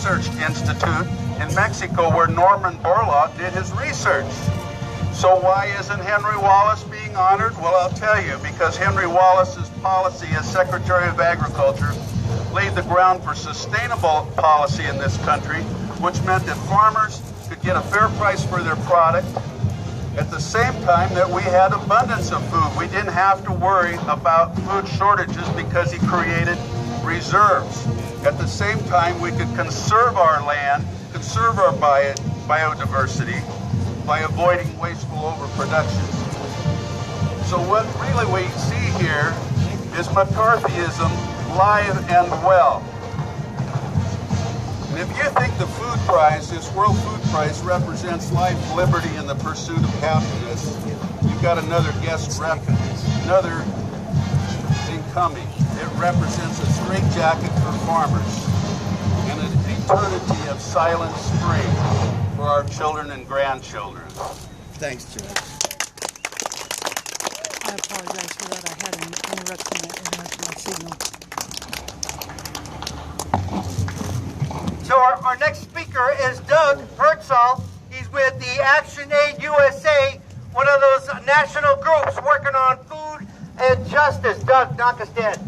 Research Institute in Mexico where Norman Borlaug did his research. So why isn't Henry Wallace being honored? Well, I'll tell you, because Henry Wallace's policy as Secretary of Agriculture laid the ground for sustainable policy in this country, which meant that farmers could get a fair price for their product at the same time that we had abundance of food. We didn't have to worry about food shortages because he created reserves. At the same time, we could conserve our land, conserve our biodiversity by avoiding wasteful overproduction. So what really we see here is McCarthyism live and well. And if you think the food prize, this World Food Prize, represents life, liberty, and the pursuit of happiness, you've got another guest another thing coming. It represents a straitjacket for farmers and an eternity of silent spring for our children and grandchildren. Thanks, Judge. I apologize for that. I had an interruption in my signal. So our next speaker is Doug Hertzall. He's with the ActionAid USA, one of those national groups working on food and justice. Doug, knock us dead.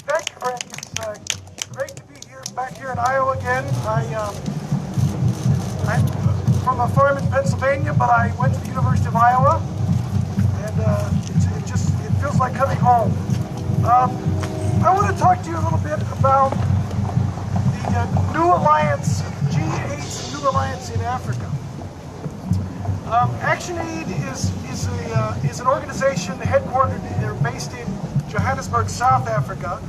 Thank you, Frank. It's great to be here, back here in Iowa again. I'm from a farm in Pennsylvania, but I went to the University of Iowa, and it feels like coming home. I want to talk to you a little bit about the New Alliance, G8's New Alliance in Africa. ActionAid is an organization headquartered, they're based in Johannesburg, South Africa,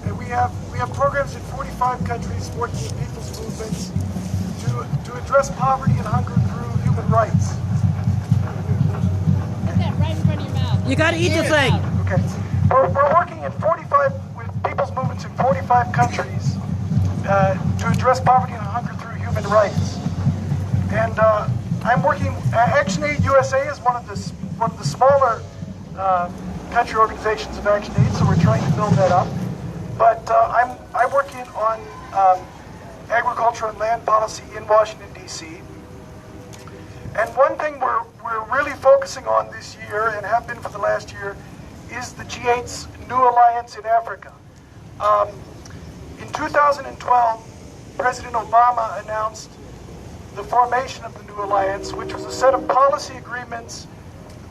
and we have programs in 45 countries, 14 people's movements to address poverty and hunger through human rights. Put that right in front of your mouth. You got to eat the thing. Okay, we're working in 45 with people's movements in 45 countries to address poverty and hunger through human rights. And I'm working. ActionAid USA is one of the smaller country organizations of ActionAid, so we're trying to build that up. But I'm working on agriculture and land policy in Washington, D.C. And one thing we're really focusing on this year, and have been for the last year, is the G8's New Alliance in Africa. In 2012, President Obama announced the formation of the New Alliance, which was a set of policy agreements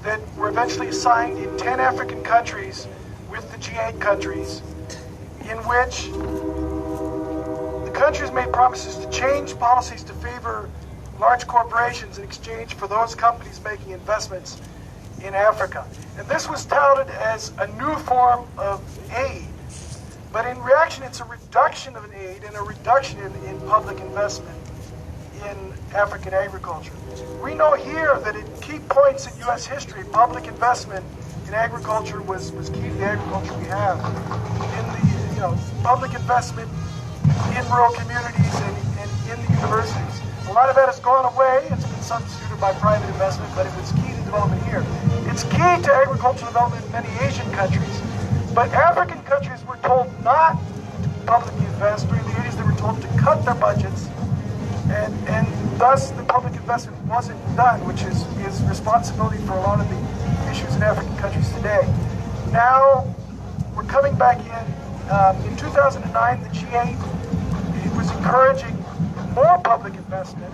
that were eventually signed in 10 African countries with the G8 countries, in which the countries made promises to change policies to favor large corporations in exchange for those companies making investments in Africa. And this was touted as a new form of aid. But in reaction, it's a reduction of an aid and a reduction in public investment in African agriculture. We know here that at key points in U.S. history, public investment in agriculture was key to the agriculture we have. In the public investment in rural communities and in the universities. A lot of that has gone away. It's been substituted by private investment, but it was key to development here. It's key to agricultural development in many Asian countries. But African countries were told not to publicly invest. During the 80s, they were told to cut their budgets, and thus the public investment wasn't done, which is responsibility for a lot of the issues in African countries today. Now, we're coming back in. In 2009, the G8 was encouraging more public investment,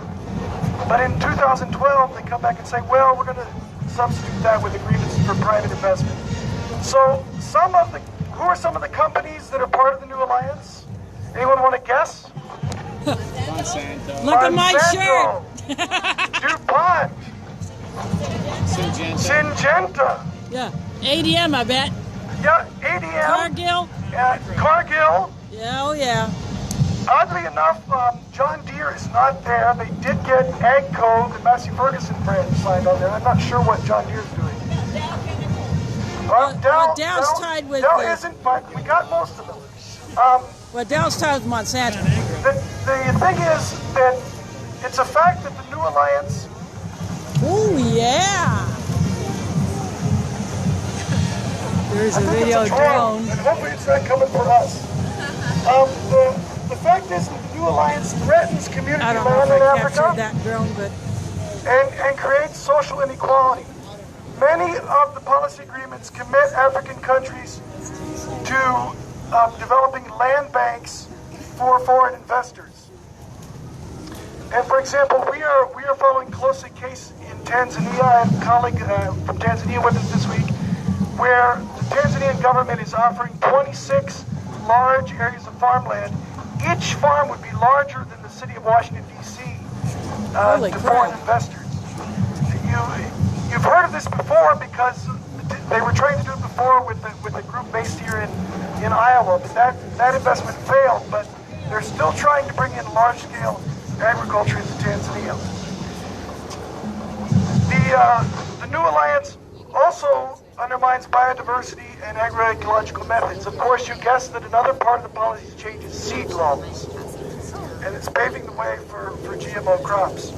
but in 2012, they come back and say, well, we're going to substitute that with agreements for private investment. So who are some of the companies that are part of the New Alliance? Anyone want to guess? Monsanto. Look at my shirt. DuPont. Syngenta. Yeah. ADM, I bet. Yeah, ADM. Cargill. Cargill. Yeah, oh yeah. Oddly enough, John Deere is not there. They did get AGCO, the Massey Ferguson brand, signed on there. I'm not sure what John Deere's doing. Dow's tied with... Dow isn't, but we got most of them. Well, Dow's tied with Monsanto. The thing is that it's a fact that the New Alliance... Oh, yeah. There's a video drone. And hopefully it's not coming for us. The fact is that the New Alliance threatens community I don't know land if in I Africa captured that drone, but and creates social inequality. Many of the policy agreements commit African countries to developing land banks for foreign investors. And for example, we are following closely a case in Tanzania. I have a colleague from Tanzania with us this week, where the Tanzanian government is offering 26 large areas of farmland. Each farm would be larger than the city of Washington, D.C. Holy to crap. foreign investors. You've heard of this before because they were trying to do it before with a group based here in Iowa, but that investment failed. But they're still trying to bring in large-scale agriculture into Tanzania. The New Alliance also undermines biodiversity and agroecological methods. Of course, you guessed that another part of the policy change is seed loans, and it's paving the way for GMO crops.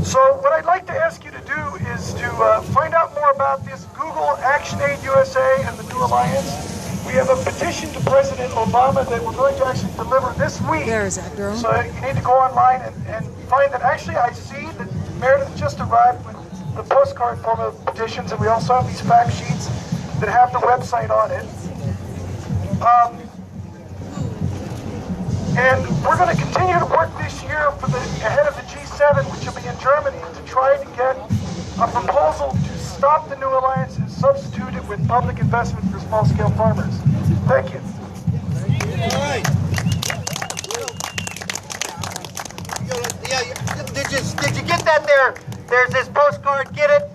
So what I'd like to ask you to do is to find out more about this. Google ActionAid USA and the New Alliance. We have a petition to President Obama that we're going to actually deliver this week. there is that drone. So you need to go online and find that. Actually, I see that Meredith just arrived with the postcard form of petitions, and we also have these fact sheets that have the website on it. And we're going to continue to work this year for ahead of the G7, which will be in Germany, to try to get a proposal to stop the New Alliance and substitute it with public investment for small-scale farmers. Thank you. All right. Did you get that there? There's this postcard, get it?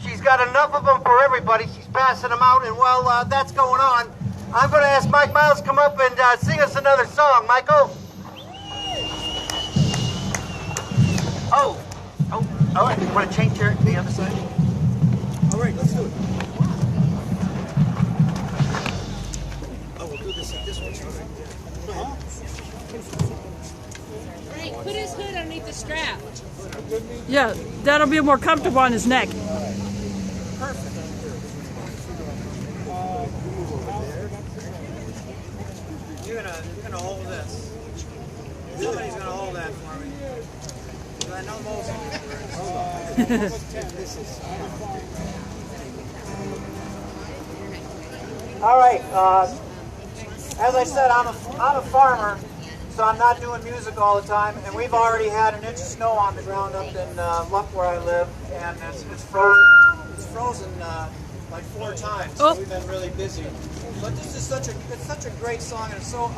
She's got enough of them for everybody. She's passing them out, and while that's going on, I'm going to ask Mike Miles to come up and sing us another song. Michael? Oh, all right. You want to change here to the other side? All right, let's do it. Oh, we'll do this one. Frank, put his hood underneath the strap. Yeah, that'll be more comfortable on his neck. You're gonna hold this. Somebody's gonna hold that for me. 'Cause I know most of you. All right. As I said, I'm a farmer, so I'm not doing music all the time. And we've already had an inch of snow on the ground up in Luck where I live, and it's frozen. It's frozen like 4 times. So we've been really busy. But this is such a great song, and it's so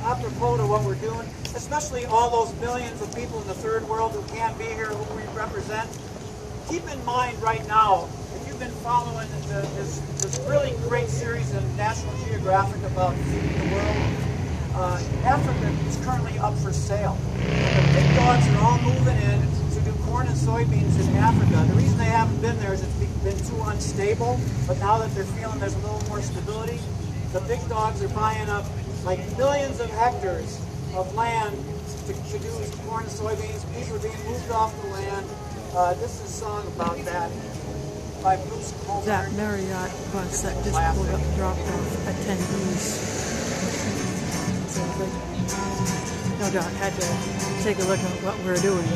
apropos to what we're doing, especially all those millions of people in the third world who can't be here, who we represent. Keep in mind right now, if you've been following this really great series in National Geographic about feeding the world, Africa is currently up for sale. The big dogs are all moving in to do corn and soybeans in Africa. The reason they haven't been there is it's been too unstable, but now that they're feeling there's a little more stability, the big dogs are buying up like millions of hectares of land to do corn and soybeans. People are being moved off the land. This is a song about that by Bruce Coleman. That Marriott bus that just pulled up and dropped off attendees. So no doubt had to take a look at what we're doing.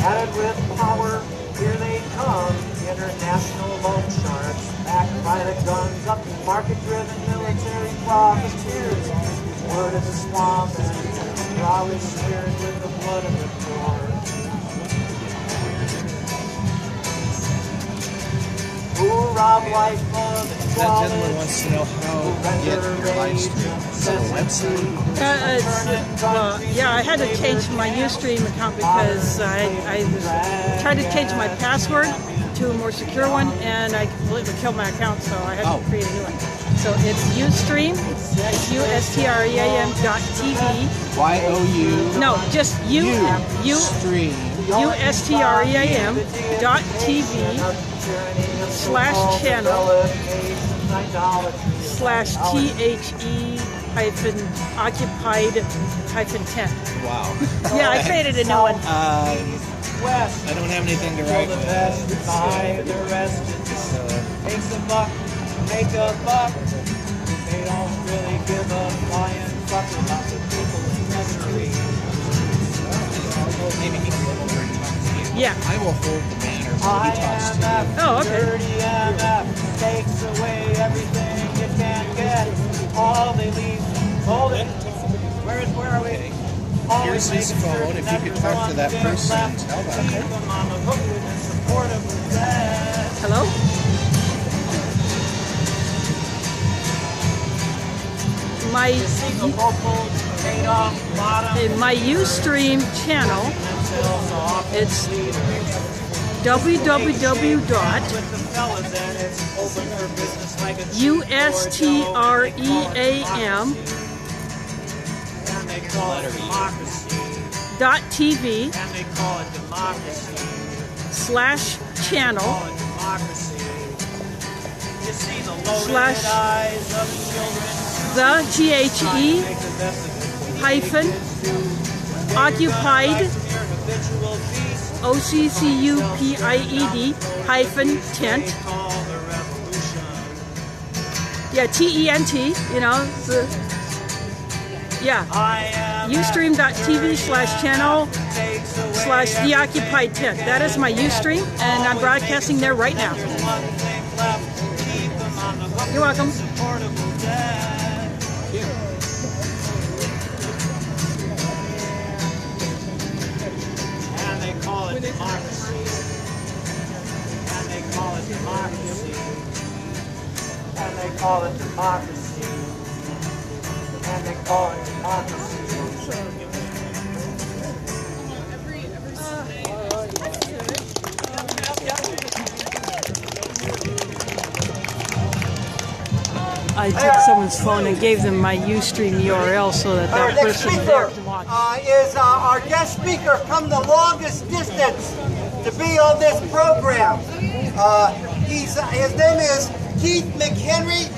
Added with power, here they come, international loan sharks, backed by the guns up market-driven military profiteers. Word of the swamp and Raleigh smeared with the blood of the poor. Who rob life of That gentleman wants to know how to get your live stream. Is it a website? Yeah, I had to change my Ustream account because I was trying to change my password to a more secure one, and I completely killed my account, so I had to create a new one. So it's Ustream, it's USTREAM.TV. YOU. No, just Stream. USTREAM.TV/channel/THE-occupied-10. Wow. Yeah, I created a new one. I don't have anything to write with. Takes a buck to make a buck. They don't really give a flying fuck about the people in misery. Maybe he can go over and talk to you. Yeah. I will hold the banner while he talks to you. Oh, okay. Dirty MF takes away everything you can get. All they leave, hold it. Where are we? All Here's they his make is phone. certain If you could talk to that everyone's person left. and tell them. Keep them on the hook and support them with that. Hello? My Ustream channel, it's www.utstre/channel/the-hyphen-occupied OCCUPIED-tent. Yeah, TENT, you know. Yeah. Ustream.tv/channel/the-occupied tent. That is my Ustream, and I'm broadcasting there right now. You're welcome. And they call it democracy. And they call it democracy. And they call it democracy. And they call it democracy. I took someone's phone and gave them my Ustream URL so that Our that next person there speaker can watch. is our guest speaker from the longest distance to be on this program. His name is Keith McHenry.